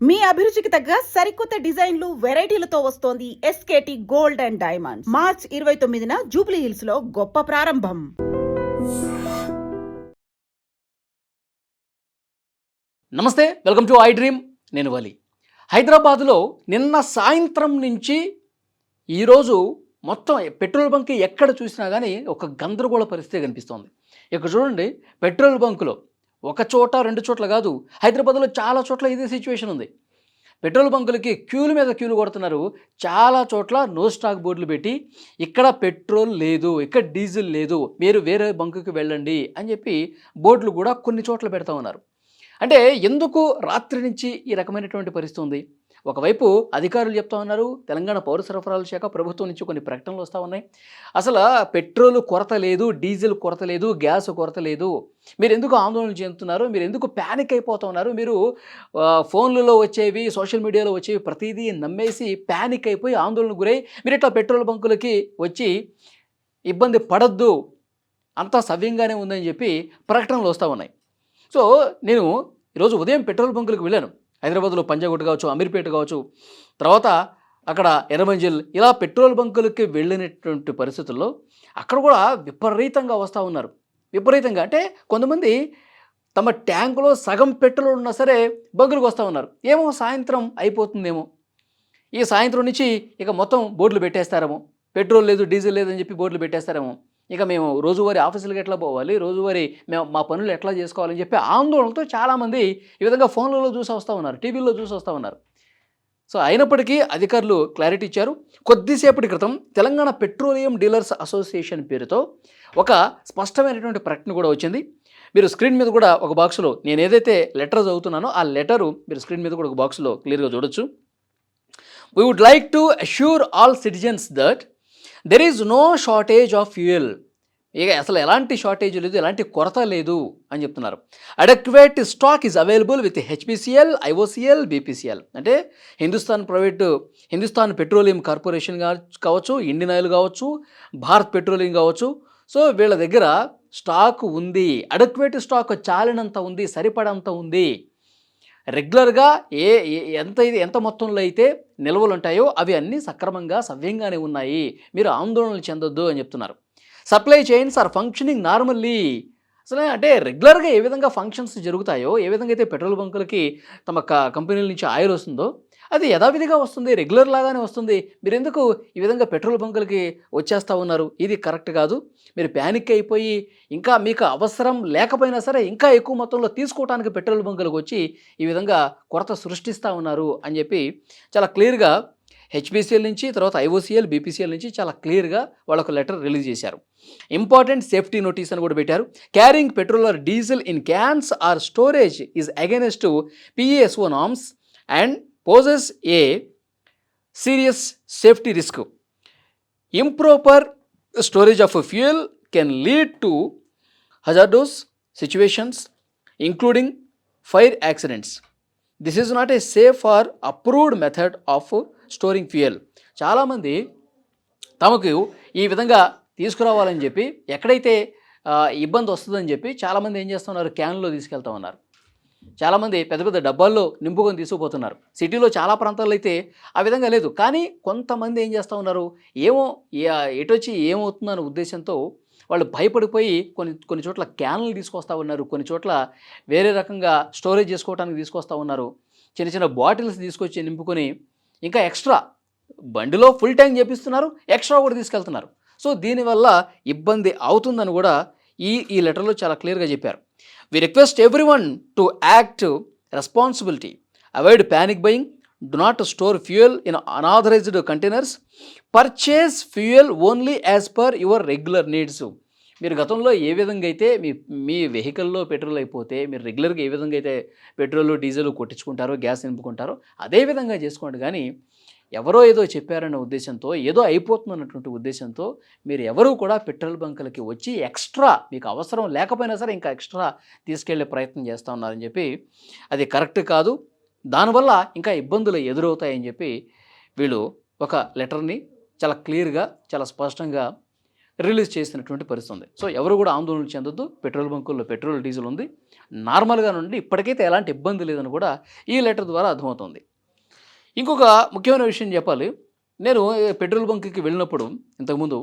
మీ అభిరుచికి తగ్గ సరికొత్త డిజైన్లు వెరైటీలతో వస్తోంది SKT gold and diamonds. March 29న జూబ్లీ హిల్స్ లో గొప్ప ప్రారంభం. నమస్తే, వెల్కమ్ టు ఐ డ్రీమ్. నేను వలి. హైదరాబాద్లో నిన్న సాయంత్రం నుంచి ఈరోజు మొత్తం పెట్రోల్ బంక్ ఎక్కడ చూసినా కానీ ఒక గందరగోళ పరిస్థితి కనిపిస్తోంది. ఇక్కడ చూడండి, పెట్రోల్ బంకులో ఒక చోట రెండు చోట్ల కాదు, హైదరాబాద్లో చాలా చోట్ల ఇదే సిచ్యువేషన్ ఉంది. పెట్రోల్ బంకులకి క్యూల మీద క్యూలు కొడుతున్నారు. చాలా చోట్ల నో స్టాక్ బోర్డులు పెట్టి ఇక్కడ పెట్రోల్ లేదు, ఇక్కడ డీజిల్ లేదు, మీరు వేరే బంకుకి వెళ్ళండి అని చెప్పి బోర్డులు కూడా కొన్ని చోట్ల పెడతా ఉన్నారు. అంటే ఎందుకు రాత్రి నుంచి ఈ రకమైనటువంటి పరిస్థితి ఉంది? ఒకవైపు అధికారులు చెప్తా ఉన్నారు, తెలంగాణ పౌర సరఫరాల శాఖ ప్రభుత్వం నుంచి కొన్ని ప్రకటనలు వస్తూ ఉన్నాయి. అసలు పెట్రోల్ కొరత లేదు, డీజిల్ కొరత లేదు, గ్యాస్ కొరత లేదు, మీరు ఎందుకు ఆందోళన చెందుతున్నారు, మీరు ఎందుకు ప్యానిక్ అయిపోతున్నారు, మీరు ఫోన్లలో వచ్చేవి సోషల్ మీడియాలో వచ్చేవి ప్రతిదీ నమ్మేసి ప్యానిక్ అయిపోయి ఆందోళన గురై మీరు ఇట్లా పెట్రోల్ బంకులకి వచ్చి ఇబ్బంది పడద్దు, అంతా సవ్యంగానే ఉందని చెప్పి ప్రకటనలు వస్తూ ఉన్నాయి. సో నేను ఈరోజు ఉదయం పెట్రోల్ బంకులకు వెళ్ళాను. హైదరాబాద్లో పంజాగుట్ట కావచ్చు, అమీర్పేట కావచ్చు, తర్వాత అక్కడ ఎర్రమంజిల్, ఇలా పెట్రోల్ బంకులకి వెళ్ళినటువంటి పరిస్థితుల్లో అక్కడ కూడా విపరీతంగా వస్తూ ఉన్నారు. విపరీతంగా అంటే కొంతమంది తమ ట్యాంకులో సగం పెట్రోల్ ఉన్నా సరే బంకులకు వస్తూ ఉన్నారు. ఏమో సాయంత్రం అయిపోతుందేమో, ఈ సాయంత్రం నుంచి ఇక మొత్తం బోర్డులు పెట్టేస్తారేమో, పెట్రోల్ లేదు డీజిల్ లేదని చెప్పి బోర్డులు పెట్టేస్తారేమో, ఇక మేము రోజువారీ ఆఫీసులకు ఎట్లా పోవాలి, రోజువారీ మేము మా పనులు ఎట్లా చేసుకోవాలని చెప్పి ఆందోళనతో చాలామంది ఈ విధంగా ఫోన్లలో చూసి వస్తూ ఉన్నారు, టీవీల్లో చూసి వస్తూ ఉన్నారు. సో అయినప్పటికీ అధికారులు క్లారిటీ ఇచ్చారు. కొద్దిసేపటి క్రితం తెలంగాణ పెట్రోలియం డీలర్స్ అసోసియేషన్ పేరుతో ఒక స్పష్టమైనటువంటి ప్రకటన కూడా వచ్చింది. మీరు స్క్రీన్ మీద కూడా ఒక బాక్స్లో నేను ఏదైతే లెటర్ చదువుతున్నానో ఆ లెటరు మీరు స్క్రీన్ మీద కూడా ఒక బాక్స్లో క్లియర్గా చూడొచ్చు. We would like to assure all citizens that there is no shortage of fuel. ఇక అసలు ఎలాంటి షార్టేజ్ లేదు, ఎలాంటి కొరత లేదు అని చెప్తున్నారు. Adequate stock is available with HPCL, IOCL, BPCL అంటే హిందుస్థాన్ పెట్రోలియం కార్పొరేషన్ కావచ్చు, ఇండియన్ ఆయిల్ కావచ్చు, భారత్ పెట్రోలియం కావచ్చు. సో వీళ్ళ దగ్గర స్టాక్ ఉంది, అడక్వేట్ స్టాక్ చాలినంత ఉంది, సరిపడంత ఉంది. రెగ్యులర్గా ఎంత మొత్తంలో అయితే నిల్వలు ఉంటాయో అవి అన్నీ సక్రమంగా సవ్యంగానే ఉన్నాయి, మీరు ఆందోళనలు చెందొద్దు అని చెప్తున్నారు. Supply chains are functioning normally. అసలు అంటే రెగ్యులర్గా ఏ విధంగా ఫంక్షన్స్ జరుగుతాయో, ఏ విధంగా అయితే పెట్రోల్ బంకులకి తమ కంపెనీల నుంచి ఆయిల్ వస్తుందో అది యథావిధిగా వస్తుంది, రెగ్యులర్ లాగానే వస్తుంది. మీరు ఎందుకు ఈ విధంగా పెట్రోల్ బంకులకి వచ్చేస్తూ ఉన్నారు? ఇది కరెక్ట్ కాదు. మీరు ప్యానిక్ అయిపోయి ఇంకా మీకు అవసరం లేకపోయినా సరే ఇంకా ఎక్కువ మొత్తంలో తీసుకోవడానికి పెట్రోల్ బంకులకు వచ్చి ఈ విధంగా కొరత సృష్టిస్తూ ఉన్నారు అని చెప్పి చాలా క్లియర్గా హెచ్పిసిఎల్ నుంచి, తర్వాత ఐఓసిఎల్, బీపీసీఎల్ నుంచి చాలా క్లియర్గా వాళ్ళొక లెటర్ రిలీజ్ చేశారు. ఇంపార్టెంట్ సేఫ్టీ నోటీస్ అని కూడా పెట్టారు. Carrying petrol are diesel in cans are storage is against PSO norms and poses a serious safety risk. Improper storage of fuel can lead to hazardous situations including fire accidents. This is not a safe or approved method of storing fuel. చాలామంది తమకు ఈ విధంగా తీసుకురావాలని చెప్పి ఎక్కడైతే ఇబ్బంది వస్తుందని చెప్పి చాలామంది ఏం చేస్తున్నారు, క్యాన్లో తీసుకెళ్తా ఉన్నారు. చాలామంది పెద్ద పెద్ద డబ్బాల్లో నింపుకొని తీసుకుపోతున్నారు. సిటీలో చాలా ప్రాంతాల్లో అయితే ఆ విధంగా లేదు. కానీ కొంతమంది ఏం చేస్తూ ఉన్నారు, ఏమో ఎటొచ్చి ఏమవుతుందనే ఉద్దేశంతో వాళ్ళు భయపడిపోయి కొన్ని చోట్ల క్యాన్లు తీసుకొస్తూ ఉన్నారు, కొన్ని చోట్ల వేరే రకంగా స్టోరేజ్ చేసుకోవడానికి తీసుకొస్తూ ఉన్నారు. చిన్న చిన్న బాటిల్స్ తీసుకొచ్చి నింపుకొని ఇంకా ఎక్స్ట్రా బండిలో ఫుల్ ట్యాంక్ చేపిస్తున్నారు, ఎక్స్ట్రా కూడా తీసుకెళ్తున్నారు. సో దీనివల్ల ఇబ్బంది అవుతుందని కూడా ఈ లెటర్లో చాలా క్లియర్గా చెప్పారు. We request everyone to act responsibility, avoid panic buying, do not store fuel in unauthorized containers, purchase fuel only as per your regular needs. మీరు గతంలో ఏ విధంగా అయితే మీ వెహికల్లో పెట్రోల్ అయిపోతే మీరు రెగ్యులర్గా ఏ విధంగా అయితే పెట్రోల్ డీజిల్ కొట్టించుకుంటారో, గ్యాస్ నింపుకుంటారో అదే విధంగా చేసుకోండి. కానీ ఎవరో ఏదో చెప్పారన్న ఉద్దేశంతో, ఏదో అయిపోతుందన్నటువంటి ఉద్దేశంతో మీరు ఎవరు కూడా పెట్రోల్ బంకులకి వచ్చి ఎక్స్ట్రా మీకు అవసరం లేకపోయినా సరే ఇంకా ఎక్స్ట్రా తీసుకెళ్లే ప్రయత్నం చేస్తూ ఉన్నారని చెప్పి అది కరెక్ట్ కాదు. దానివల్ల ఇంకా ఇబ్బందులు ఎదురవుతాయని చెప్పి వీళ్ళు ఒక లెటర్ని చాలా క్లియర్గా చాలా స్పష్టంగా రిలీజ్ చేసినటువంటి పరిస్థితి ఉంది. సో ఎవరు కూడా ఆందోళన చెందొద్దు. పెట్రోల్ బంకుల్లో పెట్రోల్, డీజిల్ ఉంది, నార్మల్గా నుండి ఇప్పటికైతే ఎలాంటి ఇబ్బంది లేదని కూడా ఈ లెటర్ ద్వారా అర్థమవుతుంది. ఇంకొక ముఖ్యమైన విషయం చెప్పాలి. నేను పెట్రోల్ బంక్కి వెళ్ళినప్పుడు ఇంతకుముందు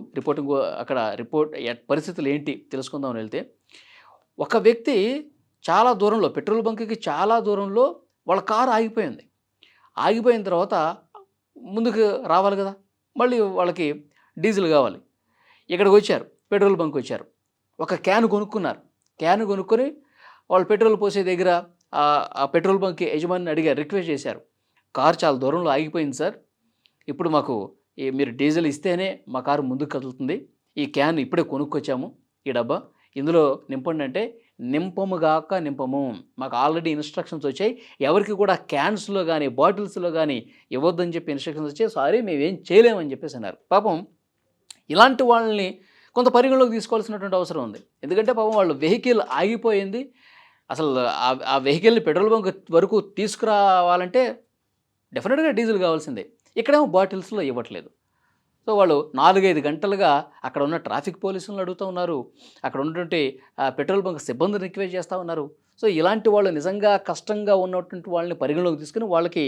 పరిస్థితులు ఏంటి తెలుసుకుందామని వెళ్తే, ఒక వ్యక్తి చాలా దూరంలో పెట్రోల్ బంక్కి చాలా దూరంలో వాళ్ళ కారు ఆగిపోయింది. ఆగిపోయిన తర్వాత ముందుకు రావాలి కదా, మళ్ళీ వాళ్ళకి డీజిల్ కావాలి. ఇక్కడికి వచ్చారు, పెట్రోల్ బంక్ వచ్చారు, ఒక క్యాన్ కొనుక్కున్నారు. క్యాన్ కొనుక్కొని వాళ్ళు పెట్రోల్ పోసే దగ్గర ఆ పెట్రోల్ బంక్ యజమానిని అడిగారు, రిక్వెస్ట్ చేశారు, కారు చాలా దూరంలో ఆగిపోయింది సార్, ఇప్పుడు మాకు మీరు డీజిల్ ఇస్తేనే మా కారు ముందుకు కదులుతుంది, ఈ క్యాన్ ఇప్పుడే కొనుక్కొచ్చాము, ఈ డబ్బా ఇందులో నింపండి అంటే, నింపముగాక నింపము, మాకు ఆల్రెడీ ఇన్స్ట్రక్షన్స్ వచ్చాయి, ఎవరికి కూడా క్యాన్స్లో కానీ బాటిల్స్లో కానీ ఇవ్వద్దని చెప్పి ఇన్స్ట్రక్షన్స్ వచ్చాయి, సారీ మేమేం చేయలేమని చెప్పేసి అన్నారు. పాపం ఇలాంటి వాళ్ళని కొంత పరిగణలోకి తీసుకోవాల్సినటువంటి అవసరం ఉంది. ఎందుకంటే పాపం వాళ్ళు వెహికల్ ఆగిపోయింది, అసలు ఆ వెహికల్ని పెట్రోల్ బంక్ వరకు తీసుకురావాలంటే డెఫినెట్గా డీజిల్ కావాల్సిందే. ఇక్కడేమో బాటిల్స్లో ఇవ్వట్లేదు. సో వాళ్ళు 4-5 గంటలుగా అక్కడ ఉన్న ట్రాఫిక్ పోలీసులను అడుగుతూ ఉన్నారు, అక్కడ ఉన్నటువంటి పెట్రోల్ బంక్ సిబ్బందిని రిక్వెస్ట్ చేస్తూ ఉన్నారు. సో ఇలాంటి వాళ్ళు నిజంగా కష్టంగా ఉన్నటువంటి వాళ్ళని పరిగణలోకి తీసుకుని వాళ్ళకి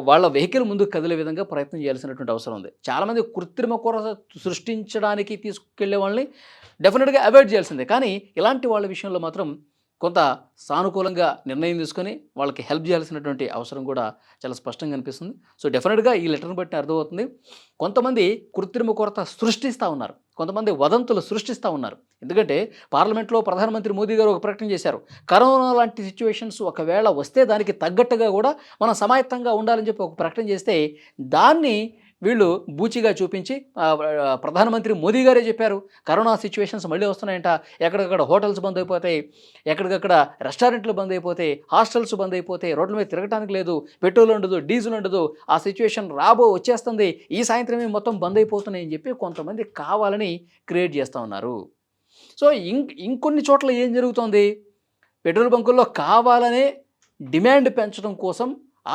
వాళ్ళ వెహికల్ ముందుకు కదిలే విధంగా ప్రయత్నం చేయాల్సినటువంటి అవసరం ఉంది. చాలామంది కృత్రిమ కొరత సృష్టించడానికి తీసుకెళ్లే వాళ్ళని డెఫినెట్గా అవాయిడ్ చేయాల్సిందే. కానీ ఇలాంటి వాళ్ళ విషయంలో మాత్రం కొంత సానుకూలంగా నిర్ణయం తీసుకొని వాళ్ళకి హెల్ప్ చేయాల్సినటువంటి అవసరం కూడా చాలా స్పష్టంగా అనిపిస్తుంది. సో డెఫినెట్గా ఈ లెటర్ని బట్టి అర్థమవుతుంది, కొంతమంది కృత్రిమ కొరత సృష్టిస్తూ ఉన్నారు, కొంతమంది వదంతులు సృష్టిస్తూ ఉన్నారు. ఎందుకంటే పార్లమెంట్లో ప్రధానమంత్రి మోదీ గారు ఒక ప్రకటన చేశారు, కరోనా లాంటి సిచ్యువేషన్స్ ఒకవేళ వస్తే దానికి తగ్గట్టుగా కూడా మనం సమాయత్తంగా ఉండాలని చెప్పి ఒక ప్రకటన చేస్తే, దాన్ని వీళ్ళు బూచిగా చూపించి ప్రధానమంత్రి మోదీ గారే చెప్పారు కరోనా సిచ్యువేషన్స్ మళ్ళీ వస్తున్నాయంట, ఎక్కడికక్కడ హోటల్స్ బంద్ అయిపోతాయి, ఎక్కడికక్కడ రెస్టారెంట్లు బంద్ అయిపోతాయి, హాస్టల్స్ బంద్ అయిపోతాయి, రోడ్ల మీద తిరగటానికి లేదు, పెట్రోల్ ఉండదు, డీజిల్ ఉండదు, ఆ సిచ్యువేషన్ వచ్చేస్తుంది, ఈ సాయంత్రమే మొత్తం బంద్ అయిపోతున్నాయి అని చెప్పి కొంతమంది కావాలని క్రియేట్ చేస్తూ ఉన్నారు. సో ఇంకొన్ని చోట్ల ఏం జరుగుతోంది, పెట్రోల్ బంకుల్లో కావాలనే డిమాండ్ పెంచడం కోసం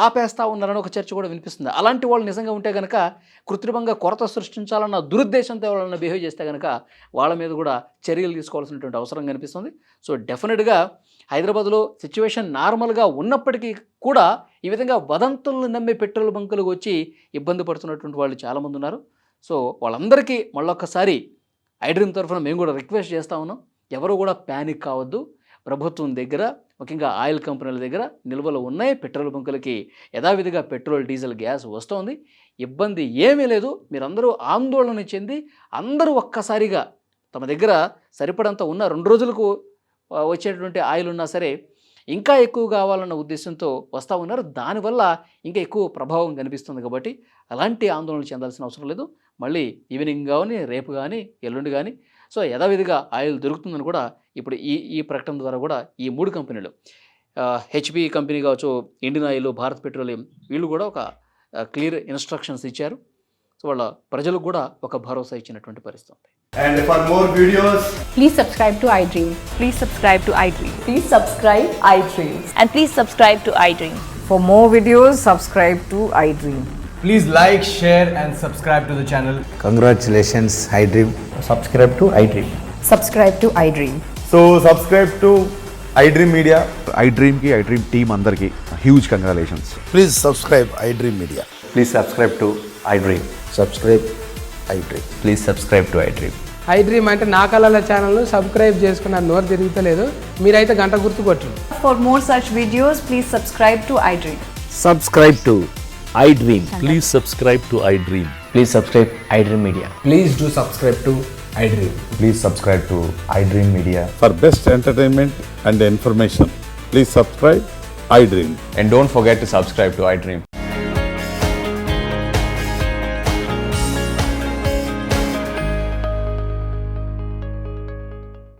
ఆపేస్తూ ఉన్నారని ఒక చర్చ కూడా వినిపిస్తుంది. అలాంటి వాళ్ళు నిజంగా ఉంటే కనుక, కృత్రిమంగా కొరత సృష్టించాలన్న దురుద్దేశంతో వాళ్ళని బిహేవ్ చేస్తే కనుక వాళ్ళ మీద కూడా చర్యలు తీసుకోవాల్సినటువంటి అవసరం కనిపిస్తుంది. సో డెఫినెట్గా హైదరాబాద్లో సిచ్యువేషన్ నార్మల్గా ఉన్నప్పటికీ కూడా ఈ విధంగా వదంతులను నమ్మే పెట్రోల్ బంకులకు వచ్చి ఇబ్బంది పడుతున్నటువంటి వాళ్ళు చాలామంది ఉన్నారు. సో వాళ్ళందరికీ మళ్ళొక్కసారి ఐడ్రీమ్ తరఫున మేము కూడా రిక్వెస్ట్ చేస్తూ ఉన్నాం, ఎవరు కూడా ప్యానిక్ కావద్దు. ప్రభుత్వం దగ్గర, ముఖ్యంగా ఆయిల్ కంపెనీల దగ్గర నిల్వలు ఉన్నాయి, పెట్రోల్ బంకులకి యథావిధిగా పెట్రోల్, డీజిల్, గ్యాస్ వస్తోంది, ఇబ్బంది ఏమీ లేదు. మీరందరూ ఆందోళన చెంది అందరూ ఒక్కసారిగా తమ దగ్గర సరిపడంత ఉన్న 2 రోజులకు వచ్చేటువంటి ఆయిల్ ఉన్నా సరే ఇంకా ఎక్కువ కావాలన్న ఉద్దేశంతో వస్తూ ఉన్నారు. దానివల్ల ఇంకా ఎక్కువ ప్రభావం కనిపిస్తుంది. కాబట్టి అలాంటి ఆందోళన చెందాల్సిన అవసరం లేదు. మళ్ళీ ఈవినింగ్ కానీ, రేపు కానీ, ఎల్లుండి కానీ సో యథావిధిగా ఆయిల్ దొరుకుతుందని కూడా ఇప్పుడు ఈ ప్రకటన ద్వారా కూడా ఈ 3 కంపెనీలు, హెచ్పి కంపెనీ కావచ్చు, ఇండియన్ ఆయిల్, భారత్ పెట్రోలియం, వీళ్ళు కూడా ఒక క్లియర్ ఇన్స్ట్రక్షన్స్ ఇచ్చారు. సో వాళ్ళ ప్రజలకు కూడా ఒక భరోసా ఇచ్చినటువంటి పరిస్థితి ఉంది. And for more videos, Please subscribe to iDream. Please subscribe to iDream. Please subscribe iDream. And please subscribe to iDream. For more videos, subscribe to iDream. please like, share and subscribe to the channel. Congratulations, iDream. Subscribe to iDream. Subscribe to iDream. So subscribe to iDream Media. iDream ki iDream team andarki huge congratulations. Please subscribe iDream Media. Please subscribe to iDream. Subscribe iDream. Please subscribe to iDream. iDream అంటే నా కళల ఛానల్ను subscribe చేసుకున్న నోరు తిరుగుతలేదు, మీరైతే గంట గుర్తు కొట్టండి. For more such videos, please subscribe to iDream. Subscribe to iDream. Please subscribe to iDream. Please subscribe iDream Media. Please do subscribe to iDream. Please subscribe to iDream Media. For best entertainment and information, please subscribe iDream. And don't forget to subscribe to iDream.